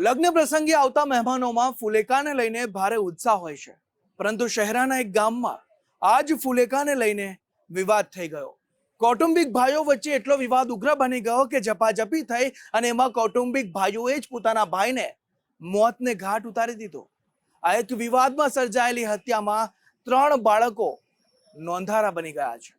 લગ્ન પ્રસંગે આવતા મહેમાનોમાં ફુલેકાને લઈને ભારે ઉત્સાહ હોય છે, પરંતુ શહેરાના એક ગામમાં આ જ ફુલેકાને લઈને વિવાદ થઈ ગયો। કૌટુંબિક ભાઈઓ વચ્ચે એટલો વિવાદ ઉગ્ર બની ગયો કે ઝપાઝપી થઈ અને એમાં કૌટુંબિક ભાઈઓએ જ પોતાના ભાઈને મોતને ઘાટ ઉતારી દીધો। આ એક વિવાદમાં સર્જાયેલી હત્યામાં 3 બાળકો નોંધારા બની ગયા છે।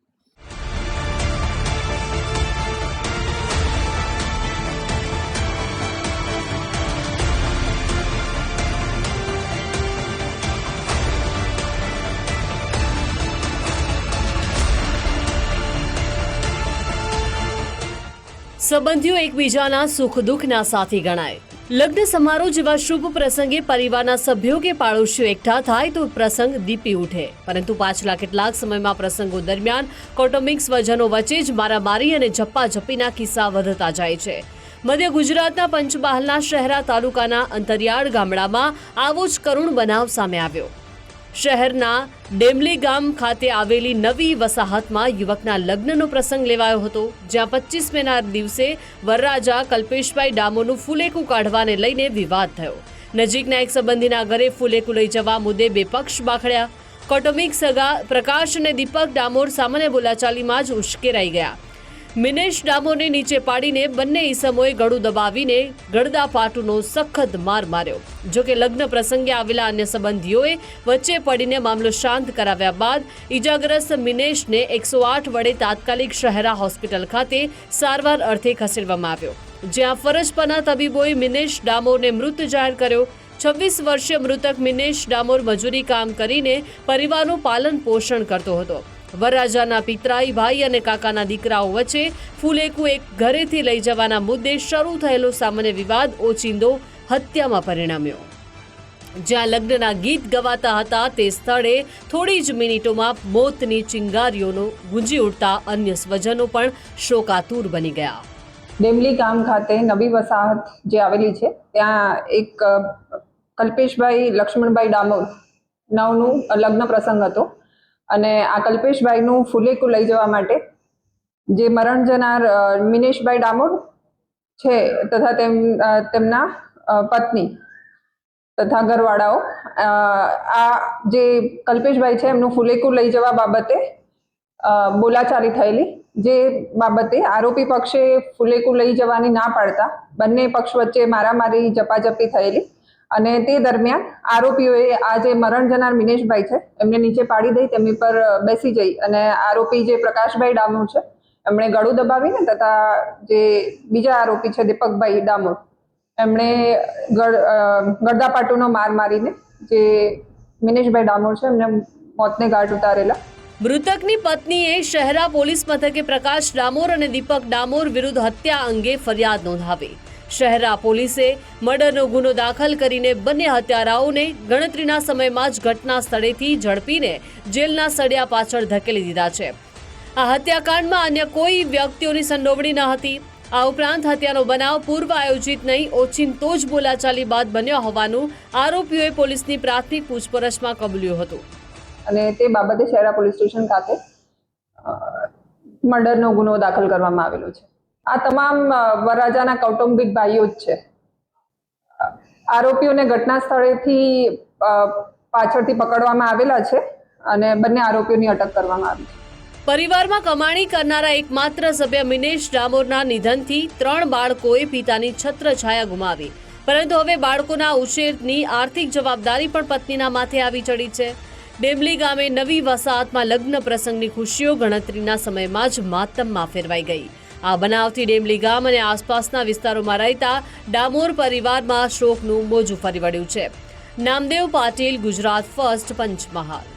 સંબંધીઓ એકબીજાના સુખ દુઃખના સાથી ગણાય। લગ્ન સમારોહ જેવા શુભ પ્રસંગે પરિવારના સભ્યો કે પાડોશીઓ એકઠા થાય તો પ્રસંગ દીપી ઉઠે, પરંતુ પાછલા કેટલાક સમયમાં પ્રસંગો દરમિયાન કૌટુંબિક સ્વજનો વચ્ચે જ મારામારી અને ઝપાઝપીના કિસ્સા વધતા જાય છે। મધ્ય ગુજરાતના પંચમહાલના શહેરા તાલુકાના અંતરિયાળ ગામડામાં આવો જ કરુણ બનાવ સામે આવ્યો। શહેરના ડેમલી ગામ ખાતે આવેલી નવી વસાહતમાં યુવકના લગ્નનો પ્રસંગ લેવાયો હતો, જ્યાં 25 મેના દિવસે વરરાજા કલ્પેશભાઈ ડામોરનું ફુલેકું કાઢવાને લઈને વિવાદ થયો। નજીકના એક સંબંધીના ઘરે ફુલેકું લઈ જવા મુદ્દે બે પક્ષ બાખડ્યા। કૌટુંબિક સગા પ્રકાશ અને દીપક ડામોર સામાન્ય બોલાચાલીમાં જ ઉશ્કેરાઈ ગયા। મિનેશ ડામોરને નીચે પાડીને બંને ઈસમોએ ગળું દબાવીને ગળદાફાટુનો સખત માર માર્યો। જો કે લગ્ન પ્રસંગે આવેલા અન્ય સંબંધીઓએ વચ્ચે પડીને મામલો શાંત કરાવ્યા બાદ ઈજાગ્રસ્ત મિનેશને 108 વડે તાત્કાલિક શહેરા હોસ્પિટલ ખાતે સારવાર અર્થે ખસેડવામાં આવ્યો, જ્યાં ફરજ પરના તબીબોએ મિનેશ ડામોરને મૃત જાહેર કર્યો। 26 વર્ષીય મૃતક મિનેશ ડામોર મજૂરી કામ કરીને પરિવારનું પાલન પોષણ કરતો હતો। વરરાજાના પિતરાઈ ભાઈ અને કાકાના દીકરાઓ વચ્ચે ફુલેકું એક ઘરેથી લઈ જવાના મુદ્દે શરૂ થયેલો સામાન્ય વિવાદ ઓચિંતો હત્યામાં પરિણમ્યો। જ્યાં લગ્નના ગીત ગવાતા હતા તે સ્થળે થોડી જ મિનિટોમાં મોતની ચિંગારીઓનો ગુંજી ઉઠતા અન્ય સ્વજનો પણ શોકાતુર બની ગયા। ડેમલી ગામ ખાતે નવી વસાહત જે આવેલી છે ત્યાં એક કલ્પેશભાઈ લક્ષ્મણભાઈ ડામોર નામનું લગ્ન પ્રસંગ હતો અને આ કલ્પેશભાઈનું ફુલેકું લઈ જવા માટે જે મરણ જનાર મિનેશભાઈ ડામોર છે તથા તેમના પત્ની તથા ઘરવાળાઓ આ જે કલ્પેશભાઈ છે એમનું ફુલેકું લઈ જવા બાબતે બોલાચાલી થયેલી, જે બાબતે આરોપી પક્ષે ફુલેકું લઈ જવાની ના પાડતા બંને પક્ષ વચ્ચે મારામારી ઝપાઝપી થયેલી અને તે દરમિયાન આરોપીઓએ આ જે મરણ જનાર મિનેશભાઈ છે એમને નીચે પાડી દઈ તેમની પર બેસી જઈ અને આરોપી જે પ્રકાશભાઈ ડામોર છે એમણે ગળું દબાવીને તથા જે બીજા આરોપી છે દીપકભાઈ ડામોર એમણે ગળદાપાટુનો માર મારીને જે મિનેશભાઈ ડામોર છે એમને મોતને ઘાટ ઉતારેલા। મૃતકની પત્નીએ શહેરા પોલીસ મથકે પ્રકાશ ડામોર અને દીપક ડામોર વિરુદ્ધ હત્યા અંગે ફરિયાદ નોંધાવી। શહેરા પોલીસે મર્ડરનો ગુનો દાખલ કરીને બંને હત્યારાઓને ગણતરીના સમયમાં જ ઘટના સ્થળેથી ઝડપીને જેલના સળિયા પાછળ ધકેલી દીધા છે। આ હત્યાકાંડમાં અન્ય કોઈ વ્યક્તિઓની સંડોવણી ન હતી। આ ઉપરાંત હત્યાનો બનાવ પૂર્વ આયોજિત નહીં, ઓચિંતો જ બોલાચાલી બાદ બન્યો હોવાનું આરોપીઓએ પોલીસની પ્રાથમિક પૂછપરછમાં કબૂલ્યું હતું અને તે બાબતે શહેરા પોલીસ સ્ટેશન ખાતે મર્ડરનો ગુનો દાખલ કરવામાં આવેલો છે। આ તમામ વરરાજાના કૌટુંબિક ભાઈઓ જ છે। આરોપીઓને ઘટના સ્થળેથી પાછળથી પકડવામાં આવેલા છે અને બંને આરોપીઓની અટક કરવામાં આવી છે। પરિવારમાં કમાણી કરનારા એકમાત્ર સભ્ય મિનેશ ડામોરના નિધનથી 3 બાળકોએ પિતાની છત્રછાયા ગુમાવી, પરંતુ હવે બાળકોના ઉછેરની આર્થિક જવાબદારી પણ પત્નીના માથે આવી ચડી છે। ડેમલી ગામે નવી વસાહતમાં લગ્ન પ્રસંગની ખુશીઓ ગણતરીના સમયમાં જ માતમમાં ફેરવાઈ ગઈ। આ બનાવથી ડેમલી ગામ અને આસપાસના વિસ્તારોમાં રહેતા ડામોર પરિવારમાં શોકનું મોજું ફરી વળ્યું છે। નામદેવ પાટીલ, ગુજરાત ફર્સ્ટ, પંચમહાલ।